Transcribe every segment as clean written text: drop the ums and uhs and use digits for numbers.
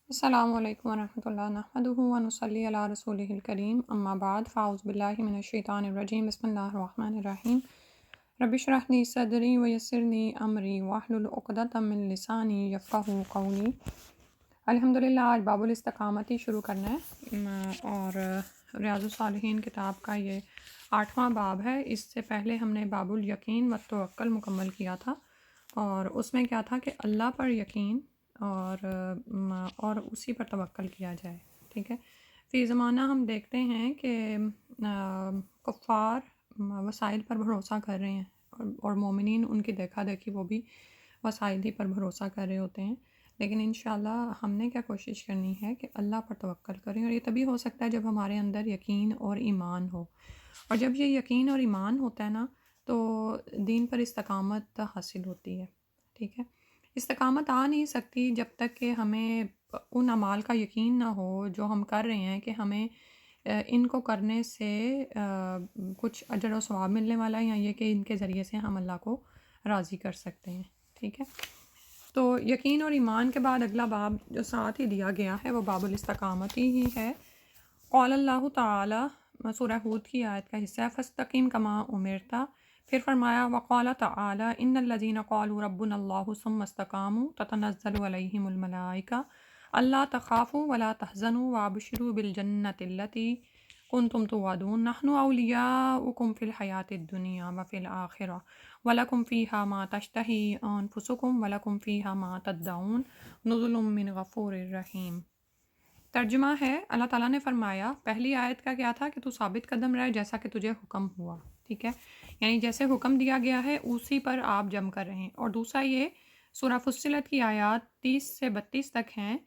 السلام علیکم ورحمۃ اللہ نحمدہ ونصلی علی رسولہ الکریم اما بعد فاعوذ باللہ من الشیطان الرجیم بسم اللہ الرحمن الرحیم رب اشرح لی صدری ویسر لی امری واحلل عقدۃ من لسانی یفقہوا قولی۔ الحمدللہ آج باب الاستقامتی شروع کرنا ہے اور ریاض الصالحین کتاب کا یہ 8واں باب ہے۔ اس سے پہلے ہم نے باب الیقین والتوکل مکمل کیا تھا اور اس میں کیا تھا کہ اللہ پر یقین اور اسی پر توکل کیا جائے، ٹھیک ہے۔ فی زمانہ ہم دیکھتے ہیں کہ کفار وسائل پر بھروسہ کر رہے ہیں اور مومنین ان کی دیکھا دیکھی وہ بھی وسائل ہی پر بھروسہ کر رہے ہوتے ہیں، لیکن انشاءاللہ ہم نے کیا کوشش کرنی ہے کہ اللہ پر توکل کریں، اور یہ تبھی ہو سکتا ہے جب ہمارے اندر یقین اور ایمان ہو، اور جب یہ یقین اور ایمان ہوتا ہے نا تو دین پر استقامت حاصل ہوتی ہے، ٹھیک ہے۔ استقامت آ نہیں سکتی جب تک کہ ہمیں ان اعمال کا یقین نہ ہو جو ہم کر رہے ہیں کہ ہمیں ان کو کرنے سے کچھ اجر و ثواب ملنے والا ہے، یا یہ کہ ان کے ذریعے سے ہم اللہ کو راضی کر سکتے ہیں، ٹھیک ہے۔ تو یقین اور ایمان کے بعد اگلا باب جو ساتھ ہی دیا گیا ہے وہ باب الاستقامتی ہی ہے۔ قال اللہ تعالی، سورہ ہود کی آیت کا حصہ ہے، فاستقم کما امرت۔ پھر فرمایا وقال تعالی ان الذین قالوا ربنا اللہ ثم استقاموا تتنزل علیہم الملائکہ الا تخافوا ولا تحزنوا وابشروا بالجنۃ التی کنتم توعدون نحن اولیاؤکم فی الحیاۃ الدنیا وفی الآخرہ ولکم فیہا ما تشتہی انفسکم ولکم فیہا ما تدعون نزل من غفور رحیم۔ ترجمہ ہے، اللہ تعالیٰ نے فرمایا پہلی آیت کا کیا تھا کہ تو ثابت قدم رہے جیسا کہ تجھے حکم ہوا، ٹھیک ہے، یعنی جیسے حکم دیا گیا ہے اسی پر آپ جم کر رہیں، اور دوسرا یہ سورہ فصلت کی آیات 30 سے 32 تک ہیں،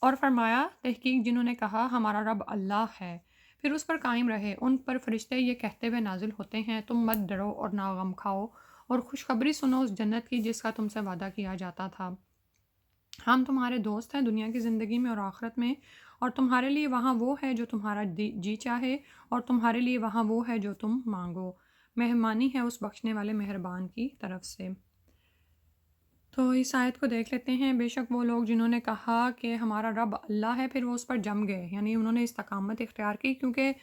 اور فرمایا تحقیق جنہوں نے کہا ہمارا رب اللہ ہے پھر اس پر قائم رہے، ان پر فرشتے یہ کہتے ہوئے نازل ہوتے ہیں تم مت ڈرو اور نہ غم کھاؤ اور خوشخبری سنو اس جنت کی جس کا تم سے وعدہ کیا جاتا تھا، ہم تمہارے دوست ہیں دنیا کی زندگی میں اور آخرت میں، اور تمہارے لیے وہاں وہ ہے جو تمہارا جی چاہے، اور تمہارے لیے وہاں وہ ہے جو تم مانگو، مہربانی ہے اس بخشنے والے مہربان کی طرف سے۔ تو اس آیت کو دیکھ لیتے ہیں۔ بے شک وہ لوگ جنہوں نے کہا کہ ہمارا رب اللہ ہے پھر وہ اس پر جم گئے، یعنی انہوں نے استقامت اختیار کی، کیونکہ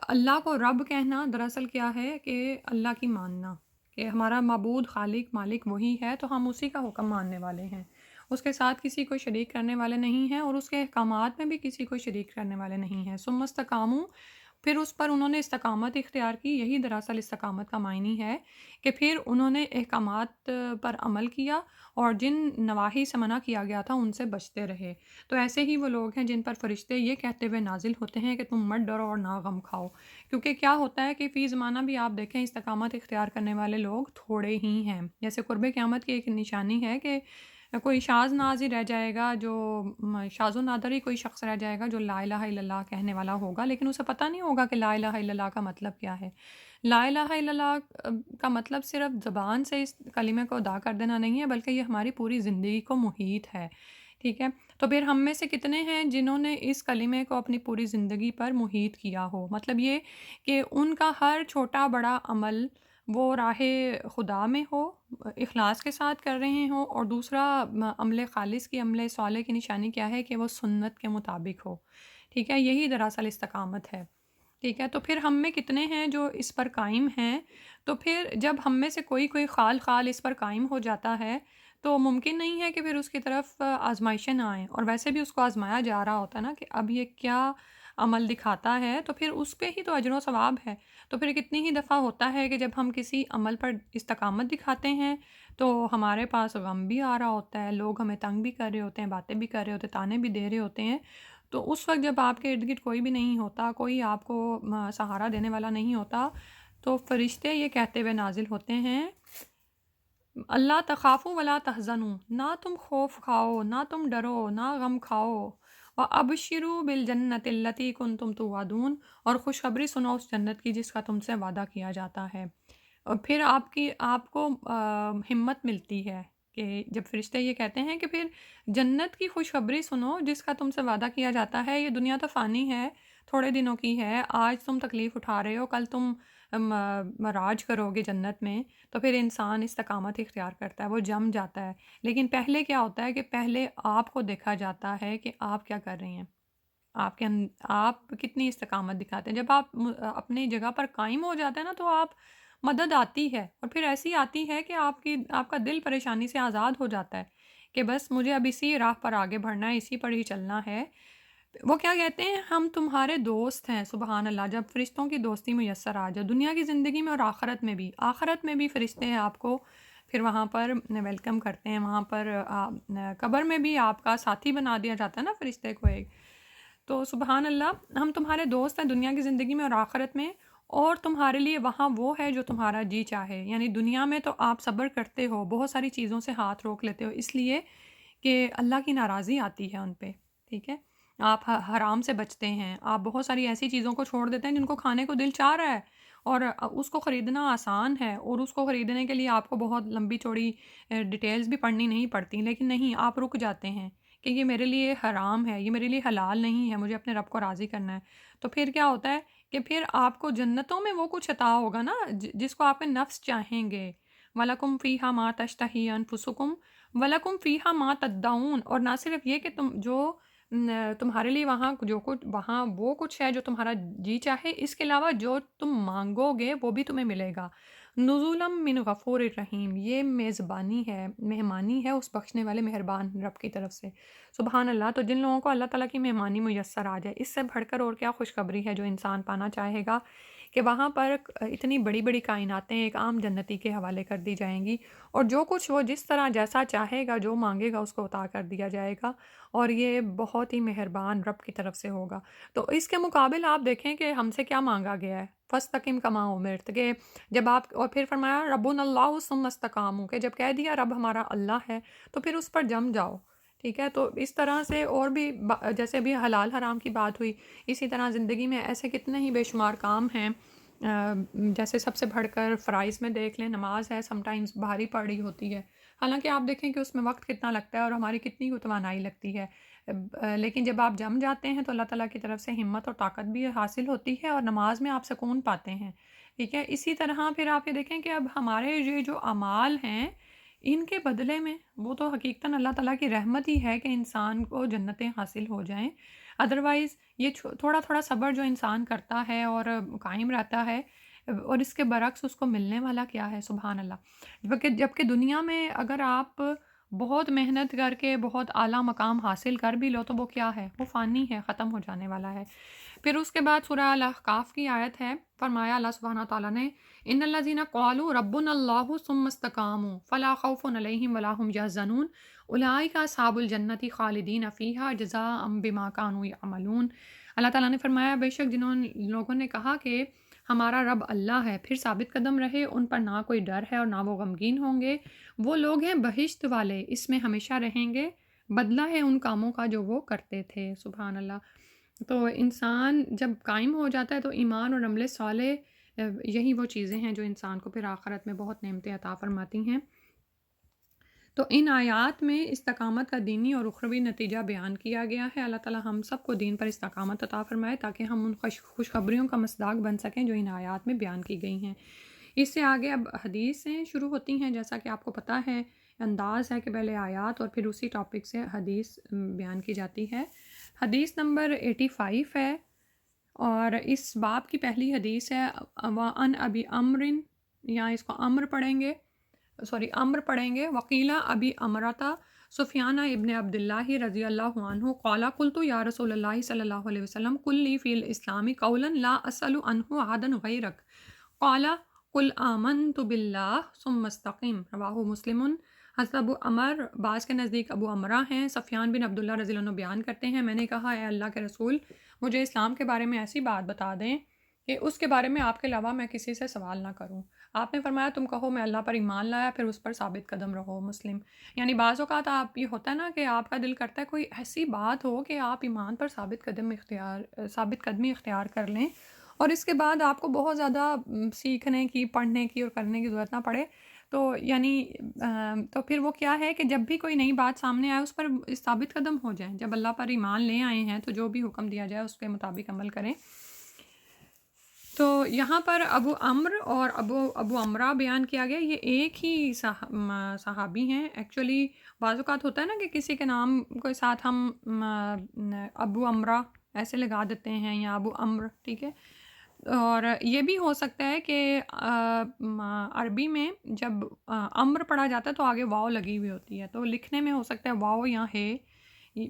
اللہ کو رب کہنا دراصل کیا ہے کہ اللہ کی ماننا، کہ ہمارا معبود خالق مالک وہی ہے تو ہم اسی کا حکم ماننے والے ہیں، اس کے ساتھ کسی کو شریک کرنے والے نہیں ہیں، اور اس کے احکامات میں بھی کسی کو شریک کرنے والے نہیں ہیں۔ ثم استقاموا، پھر اس پر انہوں نے استقامت اختیار کی، یہی دراصل استقامت کا معنی ہے کہ پھر انہوں نے احکامات پر عمل کیا اور جن نواحی سے منع کیا گیا تھا ان سے بچتے رہے۔ تو ایسے ہی وہ لوگ ہیں جن پر فرشتے یہ کہتے ہوئے نازل ہوتے ہیں کہ تم مت ڈرو اور نہ غم کھاؤ، کیونکہ کیا ہوتا ہے کہ فی زمانہ بھی آپ دیکھیں استقامت اختیار کرنے والے لوگ تھوڑے ہی ہیں، جیسے قرب قیامت کی ایک نشانی ہے کہ کوئی شاذ ناز ہی رہ جائے گا، جو شاذ و نادر ہی کوئی شخص رہ جائے گا جو لا الہ الا اللہ کہنے والا ہوگا، لیکن اسے پتہ نہیں ہوگا کہ لا الہ الا اللہ کا مطلب کیا ہے۔ لا الہ الا اللہ کا مطلب صرف زبان سے اس کلمے کو ادا کر دینا نہیں ہے، بلکہ یہ ہماری پوری زندگی کو محیط ہے، ٹھیک ہے۔ تو پھر ہم میں سے کتنے ہیں جنہوں نے اس کلمے کو اپنی پوری زندگی پر محیط کیا ہو، مطلب یہ کہ ان کا ہر چھوٹا بڑا عمل وہ راہ خدا میں ہو، اخلاص کے ساتھ کر رہے ہوں، اور دوسرا عمل خالص کی، عمل صالح کی نشانی کیا ہے کہ وہ سنت کے مطابق ہو، ٹھیک ہے، یہی دراصل استقامت ہے، ٹھیک ہے۔ تو پھر ہم میں کتنے ہیں جو اس پر قائم ہیں؟ تو پھر جب ہم میں سے کوئی خال خال اس پر قائم ہو جاتا ہے تو ممکن نہیں ہے کہ پھر اس کی طرف آزمائشیں نہ آئیں، اور ویسے بھی اس کو آزمایا جا رہا ہوتا ہے نا کہ اب یہ کیا عمل دکھاتا ہے، تو پھر اس پہ ہی تو اجر و ثواب ہے۔ تو پھر کتنی ہی دفعہ ہوتا ہے کہ جب ہم کسی عمل پر استقامت دکھاتے ہیں تو ہمارے پاس غم بھی آ رہا ہوتا ہے، لوگ ہمیں تنگ بھی کر رہے ہوتے ہیں، باتیں بھی کر رہے ہوتے ہیں، تانے بھی دے رہے ہوتے ہیں، تو اس وقت جب آپ کے ارد گرد کوئی بھی نہیں ہوتا، کوئی آپ کو سہارا دینے والا نہیں ہوتا، تو فرشتے یہ کہتے ہوئے نازل ہوتے ہیں اللہ تخافوا ولا تحزنوا، نہ تم خوف کھاؤ، نہ تم ڈرو، نہ غم کھاؤ، وابشروا بالجنۃ التی کنتم توعدون، اور خوشخبری سنو اس جنت کی جس کا تم سے وعدہ کیا جاتا ہے۔ اور پھر آپ کو ہمت ملتی ہے کہ جب فرشتے یہ کہتے ہیں کہ پھر جنت کی خوشخبری سنو جس کا تم سے وعدہ کیا جاتا ہے، یہ دنیا تو فانی ہے، تھوڑے دنوں کی ہے، آج تم تکلیف اٹھا رہے ہو، کل تم راج کرو گے جنت میں تو پھر انسان استقامت اختیار کرتا ہے، وہ جم جاتا ہے۔ لیکن پہلے کیا ہوتا ہے کہ پہلے آپ کو دیکھا جاتا ہے کہ آپ کیا کر رہی ہیں، آپ کتنی استقامت دکھاتے ہیں۔ جب آپ اپنی جگہ پر قائم ہو جاتے ہیں نا تو آپ مدد آتی ہے، اور پھر ایسی آتی ہے کہ آپ کا دل پریشانی سے آزاد ہو جاتا ہے کہ بس مجھے اب اسی راہ پر آگے بڑھنا ہے، اسی پر ہی چلنا ہے۔ وہ کیا کہتے ہیں، ہم تمہارے دوست ہیں۔ سبحان اللہ، جب فرشتوں کی دوستی میسر آ جائے دنیا کی زندگی میں اور آخرت میں بھی فرشتے ہیں آپ کو پھر وہاں پر ویلکم کرتے ہیں، وہاں پر قبر میں بھی آپ کا ساتھی بنا دیا جاتا ہے نا فرشتے کو ایک۔ تو سبحان اللہ، ہم تمہارے دوست ہیں دنیا کی زندگی میں اور آخرت میں، اور تمہارے لیے وہاں وہ ہے جو تمہارا جی چاہے۔ یعنی دنیا میں تو آپ صبر کرتے ہو، بہت ساری چیزوں سے ہاتھ روک لیتے ہو اس لیے کہ اللہ کی ناراضی آتی ہے ان پہ، ٹھیک ہے؟ آپ حرام سے بچتے ہیں، آپ بہت ساری ایسی چیزوں کو چھوڑ دیتے ہیں جن کو کھانے کو دل چاہ رہا ہے اور اس کو خریدنا آسان ہے، اور اس کو خریدنے کے لیے آپ کو بہت لمبی چوڑی ڈیٹیلز بھی پڑھنی نہیں پڑتی، لیکن نہیں، آپ رک جاتے ہیں کہ یہ میرے لیے حرام ہے، یہ میرے لیے حلال نہیں ہے، مجھے اپنے رب کو راضی کرنا ہے۔ تو پھر کیا ہوتا ہے کہ پھر آپ کو جنتوں میں وہ کچھ عطا ہوگا نا جس کو آپ کے نفس چاہیں گے۔ وَلَكُمْ فِيهَا مَا تَشْتَهِي أَنفُسُكُمْ وَلَكُمْ فِيهَا مَا تَدَّعُونَ۔ اور نہ صرف یہ کہ تمہارے لیے وہاں جو کچھ وہاں وہ کچھ ہے جو تمہارا جی چاہے، اس کے علاوہ جو تم مانگو گے وہ بھی تمہیں ملے گا۔ نزولا من غفور الرحیم، یہ میزبانی ہے، مہمانی ہے اس بخشنے والے مہربان رب کی طرف سے۔ سبحان اللہ، تو جن لوگوں کو اللہ تعالیٰ کی مہمانی میسر آ جائے، اس سے بڑھ کر اور کیا خوشخبری ہے جو انسان پانا چاہے گا کہ وہاں پر اتنی بڑی بڑی کائناتیں ایک عام جنتی کے حوالے کر دی جائیں گی، اور جو کچھ وہ جس طرح جیسا چاہے گا، جو مانگے گا اس کو عطا کر دیا جائے گا، اور یہ بہت ہی مہربان رب کی طرف سے ہوگا۔ تو اس کے مقابل آپ دیکھیں کہ ہم سے کیا مانگا گیا ہے، فَاسْتَقِمْ كَمَا أُمِرْتَ، کہ جب آپ، اور پھر فرمایا ربنا اللہ ثم استقاموا، کہ جب کہہ دیا رب ہمارا اللہ ہے تو پھر اس پر جم جاؤ، ٹھیک ہے؟ تو اس طرح سے اور بھی جیسے ابھی حلال حرام کی بات ہوئی، اسی طرح زندگی میں ایسے کتنے ہی بے شمار کام ہیں، جیسے سب سے بڑھ کر فرائض میں دیکھ لیں، نماز ہے، سم ٹائمز بھاری پڑ رہی ہوتی ہے، حالانکہ آپ دیکھیں کہ اس میں وقت کتنا لگتا ہے اور ہماری کتنی توانائی لگتی ہے، لیکن جب آپ جم جاتے ہیں تو اللہ تعالیٰ کی طرف سے ہمت اور طاقت بھی حاصل ہوتی ہے، اور نماز میں آپ سکون پاتے ہیں، ٹھیک ہے؟ اسی طرح پھر آپ یہ دیکھیں کہ اب ہمارے یہ جو اعمال ہیں ان کے بدلے میں وہ تو حقیقتاً اللہ تعالیٰ کی رحمت ہی ہے کہ انسان کو جنتیں حاصل ہو جائیں، ادروائز یہ تھوڑا تھوڑا صبر جو انسان کرتا ہے اور قائم رہتا ہے، اور اس کے برعکس اس کو ملنے والا کیا ہے، سبحان اللہ۔ جبکہ دنیا میں اگر آپ بہت محنت کر کے بہت اعلیٰ مقام حاصل کر بھی لو تو وہ کیا ہے، وہ فانی ہے، ختم ہو جانے والا ہے۔ پھر اس کے بعد سورہ الاحقاف کی آیت ہے، فرمایا اللہ سبحانہ تعالیٰ نے ان الذین قالوا ربنا اللہ ثم استقاموا فلا خوف علیہم ولا هم یحزنون اولئک اصحاب الجنۃ خالدین فیہا جزاء بما کانوا یعملون۔ اللہ تعالیٰ نے فرمایا بے شک جنہوں لوگوں نے کہا کہ ہمارا رب اللہ ہے، پھر ثابت قدم رہے، ان پر نہ کوئی ڈر ہے اور نہ وہ غمگین ہوں گے، وہ لوگ ہیں بہشت والے، اس میں ہمیشہ رہیں گے، بدلہ ہے ان کاموں کا جو وہ کرتے تھے۔ سبحان اللہ۔ تو انسان جب قائم ہو جاتا ہے تو ایمان اور عمل صالح یہی وہ چیزیں ہیں جو انسان کو پھر آخرت میں بہت نعمتیں عطا فرماتی ہیں۔ تو ان آیات میں استقامت کا دینی اور اخروی نتیجہ بیان کیا گیا ہے۔ اللہ تعالی ہم سب کو دین پر استقامت عطا فرمائے تاکہ ہم ان خوشخبریوں کا مصداق بن سکیں جو ان آیات میں بیان کی گئی ہیں۔ اس سے آگے اب حدیثیں شروع ہوتی ہیں، جیسا کہ آپ کو پتہ ہے، انداز ہے کہ پہلے آیات اور پھر اسی ٹاپک سے حدیث بیان کی جاتی ہے۔ حدیث نمبر 85 ہے، اور اس باب کی پہلی حدیث ہے وَأَنْ أَبِي عَمْرٍ، یا اس کو عمر پڑھیں گے، وقیلہ ابی امرتا سفیانہ ابن عبداللہ رضی اللہ عنہ قال قلت یا رسول اللہ صلی اللہ علیہ وسلم قل لی فی الاسلام قولا لا اسأل عنہ احدا غیرک قال قل آمنت باللہ ثم استقم، رواہ مسلم۔ حضرت ابو عمر، بعض کے نزدیک ابو عمرہ ہیں، سفیان بن عبداللہ رضی اللہ عنہ بیان کرتے ہیں، میں نے کہا اے اللہ کے رسول، مجھے اسلام کے بارے میں ایسی بات بتا دیں کہ اس کے بارے میں آپ کے علاوہ میں کسی سے سوال نہ کروں۔ آپ نے فرمایا تم کہو میں اللہ پر ایمان لایا، پھر اس پر ثابت قدم رہو، مسلم۔ یعنی بعض اوقات آپ یہ ہوتا ہے نا کہ آپ کا دل کرتا ہے کوئی ایسی بات ہو کہ آپ ایمان پر ثابت قدمی اختیار کر لیں، اور اس کے بعد آپ کو بہت زیادہ سیکھنے کی، پڑھنے کی اور کرنے کی ضرورت نہ پڑے، تو یعنی تو پھر وہ کیا ہے کہ جب بھی کوئی نئی بات سامنے آئے اس پر ثابت قدم ہو جائیں، جب اللہ پر ایمان لے آئے ہیں تو جو بھی حکم دیا جائے اس کے مطابق عمل کریں۔ تو یہاں پر ابو عمر اور ابو عمرہ بیان کیا گیا، یہ ایک ہی صحابی ہیں ایکچولی۔ بعض اوقات ہوتا ہے نا کہ کسی کے نام کے ساتھ ہم ابو عمرہ ایسے لگا دیتے ہیں یا ابو عمر، ٹھیک ہے۔ اور یہ بھی ہو سکتا ہے کہ عربی میں جب عمر پڑھا جاتا ہے تو آگے واو لگی ہوئی ہوتی ہے، تو لکھنے میں ہو سکتا ہے واو یا ہے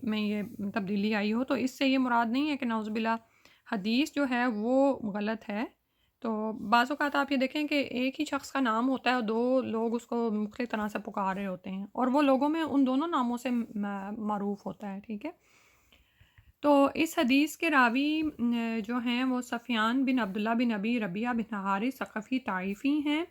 میں یہ تبدیلی آئی ہو، تو اس سے یہ مراد نہیں ہے کہ نعوذ باللہ حدیث جو ہے وہ غلط ہے۔ تو بعض اوقات آپ یہ دیکھیں کہ ایک ہی شخص کا نام ہوتا ہے اور دو لوگ اس کو مختلف طرح سے پکار رہے ہوتے ہیں، اور وہ لوگوں میں ان دونوں ناموں سے معروف ہوتا ہے، ٹھیک ہے۔ تو اس حدیث کے راوی جو ہیں وہ سفیان بن عبداللہ بن ابی ربیعہ بن حارث ثقفی طائفی ہیں۔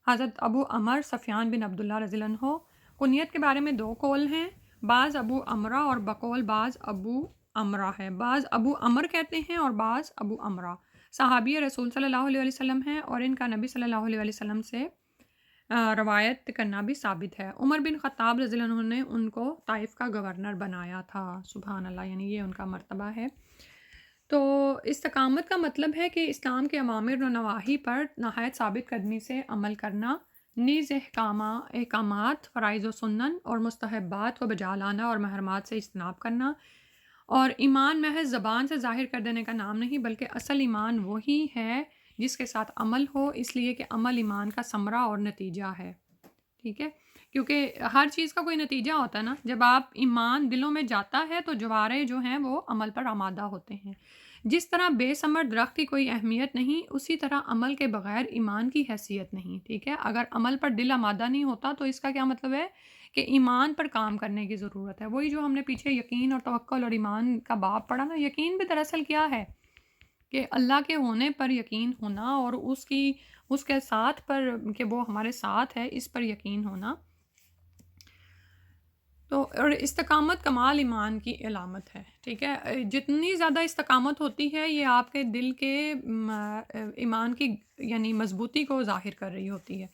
حضرت ابو عمر سفیان بن عبداللہ رضی اللہ عنہ، کنیت کے بارے میں دو قول ہیں، بعض ابو عمرہ اور بقول بعض ابو عمرہ ہے، بعض ابو عمر کہتے ہیں اور بعض ابو عمرہ۔ صحابی رسول صلی اللہ علیہ وسلم ہیں اور ان کا نبی صلی اللہ علیہ وسلم سے روایت کرنا بھی ثابت ہے۔ عمر بن خطاب رضی اللہ عنہ نے ان کو طائف کا گورنر بنایا تھا، سبحان اللہ، یعنی یہ ان کا مرتبہ ہے۔ تو استقامت کا مطلب ہے کہ اسلام کے اوامر و نواہی پر نہایت ثابت قدمی سے عمل کرنا، نیز احکامات، فرائض و سنن اور مستحبات کو بجا لانا اور محرمات سے اجتناب کرنا۔ اور ایمان محض زبان سے ظاہر کر دینے کا نام نہیں، بلکہ اصل ایمان وہی ہے جس کے ساتھ عمل ہو، اس لیے کہ عمل ایمان کا ثمرہ اور نتیجہ ہے، ٹھیک ہے۔ کیونکہ ہر چیز کا کوئی نتیجہ ہوتا ہے نا، جب آپ ایمان دلوں میں جاتا ہے تو جوارے جو ہیں وہ عمل پر آمادہ ہوتے ہیں۔ جس طرح بے ثمر درخت کی کوئی اہمیت نہیں، اسی طرح عمل کے بغیر ایمان کی حیثیت نہیں، ٹھیک ہے۔ اگر عمل پر دل آمادہ نہیں ہوتا تو اس کا کیا مطلب ہے کہ ایمان پر کام کرنے کی ضرورت ہے۔ وہی جو ہم نے پیچھے یقین اور توکل اور ایمان کا باب پڑھا نا، یقین بھی دراصل کیا ہے کہ اللہ کے ہونے پر یقین ہونا اور اس کے ساتھ پر کہ وہ ہمارے ساتھ ہے، اس پر یقین ہونا۔ تو اور استقامت کمال ایمان کی علامت ہے، ٹھیک ہے۔ جتنی زیادہ استقامت ہوتی ہے یہ آپ کے دل کے ایمان کی یعنی مضبوطی کو ظاہر کر رہی ہوتی ہے۔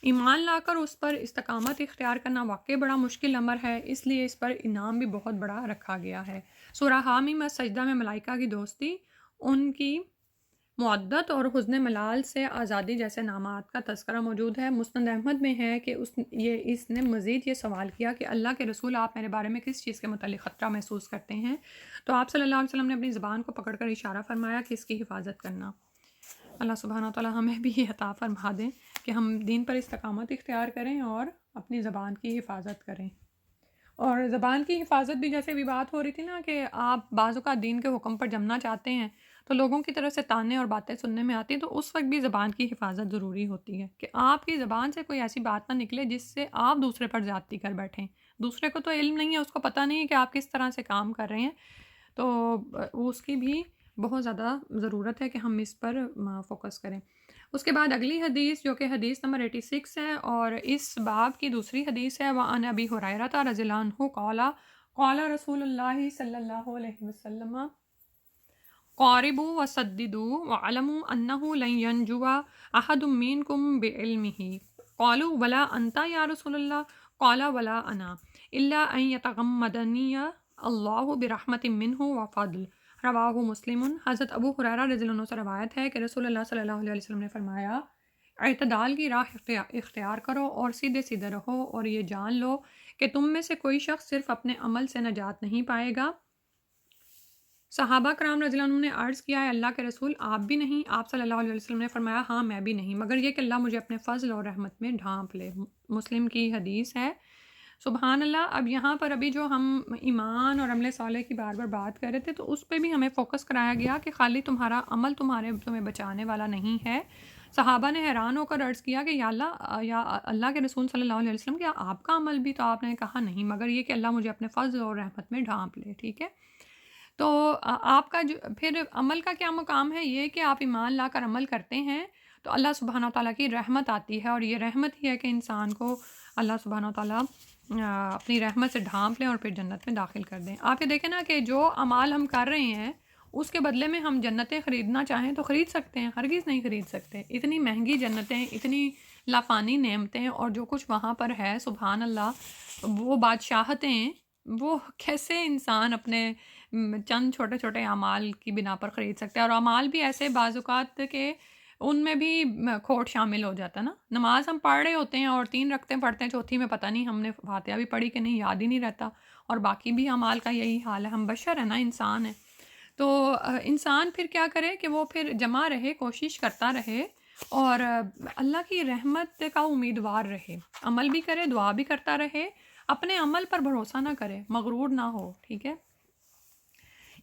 ایمان لا کر اس پر استقامت اختیار کرنا واقعی بڑا مشکل امر ہے، اس لیے اس پر انعام بھی بہت بڑا رکھا گیا ہے۔ سورہ حامیم السجدہ میں ملائکہ کی دوستی، ان کی معدت اور حزن ملال سے آزادی جیسے نامات کا تذکرہ موجود ہے۔ مسند احمد میں ہے کہ اس نے مزید یہ سوال کیا کہ اللہ کے رسول، آپ میرے بارے میں کس چیز کے متعلق خطرہ محسوس کرتے ہیں؟ تو آپ صلی اللہ علیہ وسلم نے اپنی زبان کو پکڑ کر اشارہ فرمایا کہ اس کی حفاظت کرنا۔ اللہ سبحانہ وتعالی ہمیں بھی یہ عطا فرما دیں کہ ہم دین پر استقامت اختیار کریں اور اپنی زبان کی حفاظت کریں۔ اور زبان کی حفاظت بھی جیسے بھی بات ہو رہی تھی نا کہ آپ بعض اوقات دین کے حکم پر جمنا چاہتے ہیں تو لوگوں کی طرف سے تانے اور باتیں سننے میں آتی ہیں، تو اس وقت بھی زبان کی حفاظت ضروری ہوتی ہے کہ آپ کی زبان سے کوئی ایسی بات نہ نکلے جس سے آپ دوسرے پر زیادتی کر بیٹھیں۔ دوسرے کو تو علم نہیں ہے، اس کو پتہ نہیں ہے کہ آپ کس طرح سے کام کر رہے ہیں، تو اس کی بھی بہت زیادہ ضرورت ہے کہ ہم اس پر فوکس کریں۔ اس کے بعد اگلی حدیث جو کہ حدیث نمبر 86 ہے اور اس باب کی دوسری حدیث ہے، وعن ابی ہریرہ رضی اللہ عنہ قال قال رسول اللہ صلی اللہ علیہ وسلم قاربوا وسددوا وعلموا انه لن ينجو احد منكم بعلمه قالوا ولا انت یا رسول اللہ قال ولا انا الا ان يتغمدني اللہ برحمت منه وفضل، رواہ مسلم۔ حضرت ابو ہریرہ رضی اللہ عنہ سے روایت ہے کہ رسول اللہ صلی اللہ علیہ وسلم نے فرمایا، اعتدال کی راہ اختیار کرو اور سیدھے سیدھے رہو، اور یہ جان لو کہ تم میں سے کوئی شخص صرف اپنے عمل سے نجات نہیں پائے گا۔ صحابہ کرام رضی اللہ عنہ نے عرض کیا ہے اللہ کے رسول، آپ بھی نہیں؟ آپ صلی اللہ علیہ وسلم نے فرمایا ہاں میں بھی نہیں، مگر یہ کہ اللہ مجھے اپنے فضل اور رحمت میں ڈھانپ لے۔ مسلم کی حدیث ہے، سبحان اللہ۔ اب یہاں پر ابھی جو ہم ایمان اور عمل صالح کی بار بار بات کر رہے تھے تو اس پہ بھی ہمیں فوکس کرایا گیا کہ خالی تمہارا عمل تمہیں بچانے والا نہیں ہے۔ صحابہ نے حیران ہو کر عرض کیا کہ یا اللہ کے رسول صلی اللہ علیہ وسلم، کیا آپ کا عمل بھی؟ تو آپ نے کہا نہیں، مگر یہ کہ اللہ مجھے اپنے فضل اور رحمت میں ڈھانپ لے، ٹھیک ہے۔ تو آپ کا جو پھر عمل کا کیا مقام ہے؟ یہ کہ آپ ایمان لا کر عمل کرتے ہیں تو اللہ سبحانہ وتعالیٰ کی رحمت آتی ہے، اور یہ رحمت ہی ہے کہ انسان کو اللہ سبحانہ وتعالیٰ اپنی رحمت سے ڈھانپ لیں اور پھر جنت میں داخل کر دیں۔ آپ یہ دیکھیں نا کہ جو اعمال ہم کر رہے ہیں اس کے بدلے میں ہم جنتیں خریدنا چاہیں تو خرید سکتے ہیں، ہرگز نہیں خرید سکتے۔ اتنی مہنگی جنتیں، اتنی لافانی نعمتیں اور جو کچھ وہاں پر ہے، سبحان اللہ، وہ بادشاہتیں وہ کیسے انسان اپنے چند چھوٹے چھوٹے اعمال کی بنا پر خرید سکتا ہے، اور اعمال بھی ایسے بعض اوقات کہ ان میں بھی کھوٹ شامل ہو جاتا ہے نا. نماز ہم پڑھ رہے ہوتے ہیں اور 3 رکعتیں پڑھتے ہیں، چوتھی میں پتہ نہیں ہم نے فاتحہ بھی پڑھی کہ نہیں، یاد ہی نہیں رہتا. اور باقی بھی اعمال کا یہی حال ہے، ہم بشر ہیں نا، انسان ہیں. تو انسان پھر کیا کرے کہ وہ پھر جمع رہے، کوشش کرتا رہے، اور اللہ کی رحمت کا امیدوار رہے، عمل بھی کرے، دعا بھی کرتا رہے، اپنے عمل پر بھروسہ نہ کرے، مغرور نہ ہو. ٹھیک ہے،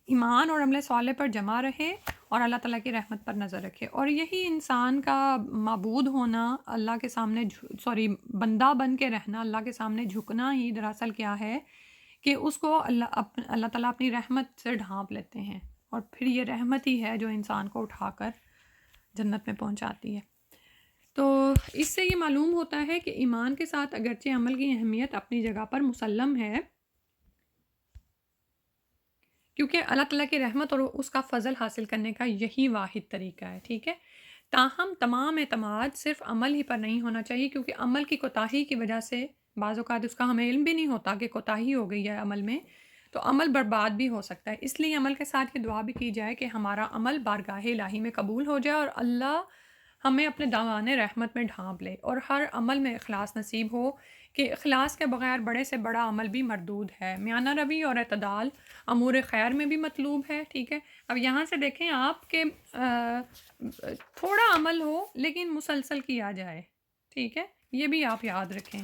ایمان اور عمل صالح پر جمع رہے اور اللہ تعالیٰ کی رحمت پر نظر رکھے. اور یہی انسان کا معبود ہونا، اللہ کے سامنے بندہ بن کے رہنا، اللہ کے سامنے جھکنا ہی دراصل کیا ہے کہ اس کو اللہ تعالیٰ اپنی رحمت سے ڈھانپ لیتے ہیں، اور پھر یہ رحمت ہی ہے جو انسان کو اٹھا کر جنت میں پہنچاتی ہے. تو اس سے یہ معلوم ہوتا ہے کہ ایمان کے ساتھ اگرچہ عمل کی اہمیت اپنی جگہ پر مسلم ہے، کیونکہ اللہ تعالیٰ کی رحمت اور اس کا فضل حاصل کرنے کا یہی واحد طریقہ ہے. ٹھیک ہے، تاہم تمام اعتماد صرف عمل ہی پر نہیں ہونا چاہیے، کیونکہ عمل کی کوتاہی کی وجہ سے بعض اوقات اس کا ہمیں علم بھی نہیں ہوتا کہ کوتاہی ہو گئی ہے عمل میں، تو عمل برباد بھی ہو سکتا ہے. اس لیے عمل کے ساتھ یہ دعا بھی کی جائے کہ ہمارا عمل بارگاہ الہی میں قبول ہو جائے اور اللہ ہمیں اپنے دامان رحمت میں ڈھانپ لے، اور ہر عمل میں اخلاص نصیب ہو، کہ اخلاص کے بغیر بڑے سے بڑا عمل بھی مردود ہے. میانہ روی اور اعتدال امور خیر میں بھی مطلوب ہے. ٹھیک ہے، اب یہاں سے دیکھیں آپ کہ تھوڑا عمل ہو لیکن مسلسل کیا جائے. ٹھیک ہے، یہ بھی آپ یاد رکھیں.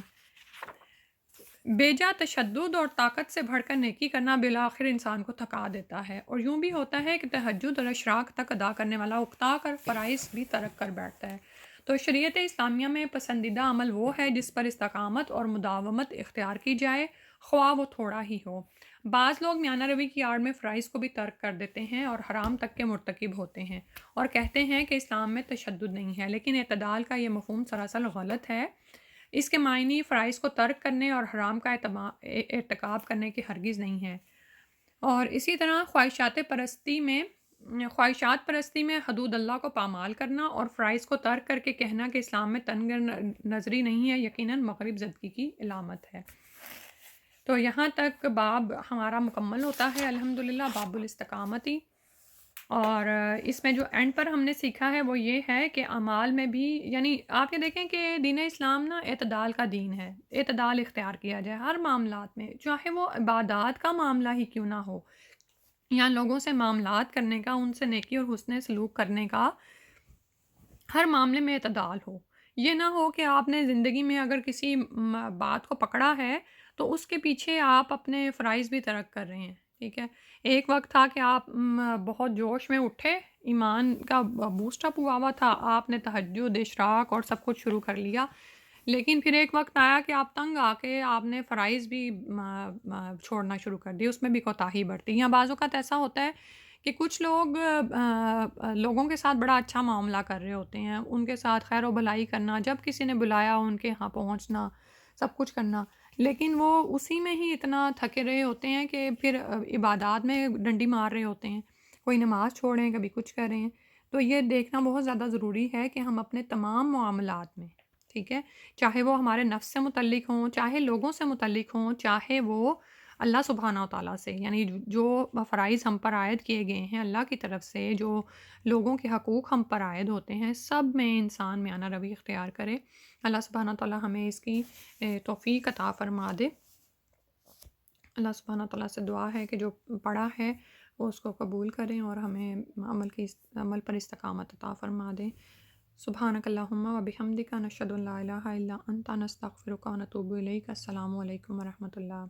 بیجا تشدد اور طاقت سے بڑھ کر نیکی کرنا بالآخر انسان کو تھکا دیتا ہے، اور یوں بھی ہوتا ہے کہ تہجد اور اشراق تک ادا کرنے والا اکتا کر فرائض بھی ترک کر بیٹھتا ہے. تو شریعت اسلامیہ میں پسندیدہ عمل وہ ہے جس پر استقامت اور مداومت اختیار کی جائے، خواہ وہ تھوڑا ہی ہو. بعض لوگ میانہ روی کی آڑ میں فرائض کو بھی ترک کر دیتے ہیں اور حرام تک کے مرتکب ہوتے ہیں، اور کہتے ہیں کہ اسلام میں تشدد نہیں ہے، لیکن اعتدال کا یہ مفہوم سراسر غلط ہے. اس کے معنی فرائض کو ترک کرنے اور حرام کا ارتکاب کرنے کی ہرگز نہیں ہے. اور اسی طرح خواہشات پرستی میں حدود اللہ کو پامال کرنا اور فرائض کو ترک کر کے کہنا کہ اسلام میں تنگ نظری نہیں ہے، یقیناً مغرب زدگی کی علامت ہے. تو یہاں تک باب ہمارا مکمل ہوتا ہے الحمدللہ، باب الاستقامتی. اور اس میں جو اینڈ پر ہم نے سیکھا ہے وہ یہ ہے کہ اعمال میں بھی، یعنی آپ یہ دیکھیں کہ دین اسلام نا اعتدال کا دین ہے، اعتدال اختیار کیا جائے ہر معاملات میں، چاہے وہ عبادات کا معاملہ ہی کیوں نہ ہو، یا لوگوں سے معاملات کرنے کا، ان سے نیکی اور حسن سلوک کرنے کا، ہر معاملے میں اعتدال ہو. یہ نہ ہو کہ آپ نے زندگی میں اگر کسی بات کو پکڑا ہے تو اس کے پیچھے آپ اپنے فرائض بھی ترک کر رہے ہیں. ٹھیک ہے، ایک وقت تھا کہ آپ بہت جوش میں اٹھے، ایمان کا بوسٹ اپ ہوا تھا، آپ نے تہجد، اشراق اور سب کچھ شروع کر لیا، لیکن پھر ایک وقت آیا کہ آپ تنگ آ کے آپ نے فرائض بھی چھوڑنا شروع کر دی، اس میں بھی کوتاہی برتی. یا بعض اوقات ایسا ہوتا ہے کہ کچھ لوگ لوگوں کے ساتھ بڑا اچھا معاملہ کر رہے ہوتے ہیں، ان کے ساتھ خیر و بھلائی کرنا، جب کسی نے بلایا ان کے ہاں پہنچنا، سب کچھ کرنا، لیکن وہ اسی میں ہی اتنا تھکے رہے ہوتے ہیں کہ پھر عبادات میں ڈنڈی مار رہے ہوتے ہیں، کوئی نماز چھوڑ رہے ہیں، کبھی کچھ کر رہے ہیں. تو یہ دیکھنا بہت زیادہ ضروری ہے کہ ہم اپنے تمام معاملات میں، ٹھیک ہے، چاہے وہ ہمارے نفس سے متعلق ہوں، چاہے لوگوں سے متعلق ہوں، چاہے وہ اللہ سبحانہ و تعالیٰ سے، یعنی جو فرائض ہم پر عائد کیے گئے ہیں اللہ کی طرف سے، جو لوگوں کے حقوق ہم پر عائد ہوتے ہیں، سب میں انسان میانہ روی اختیار کرے. اللہ سبحانہ و تعالیٰ ہمیں اس کی توفیق عطا فرما دے. اللہ سبحانہ و تعالیٰ سے دعا ہے کہ جو پڑھا ہے وہ اس کو قبول کریں اور ہمیں عمل پر استقامت عطا فرما دیں. سبحانک اللہم و بحمدک، نشہد ان لا الہ الا انت، نستغفرک و نتوب الیک. السلام علیکم ورحمۃ اللہ.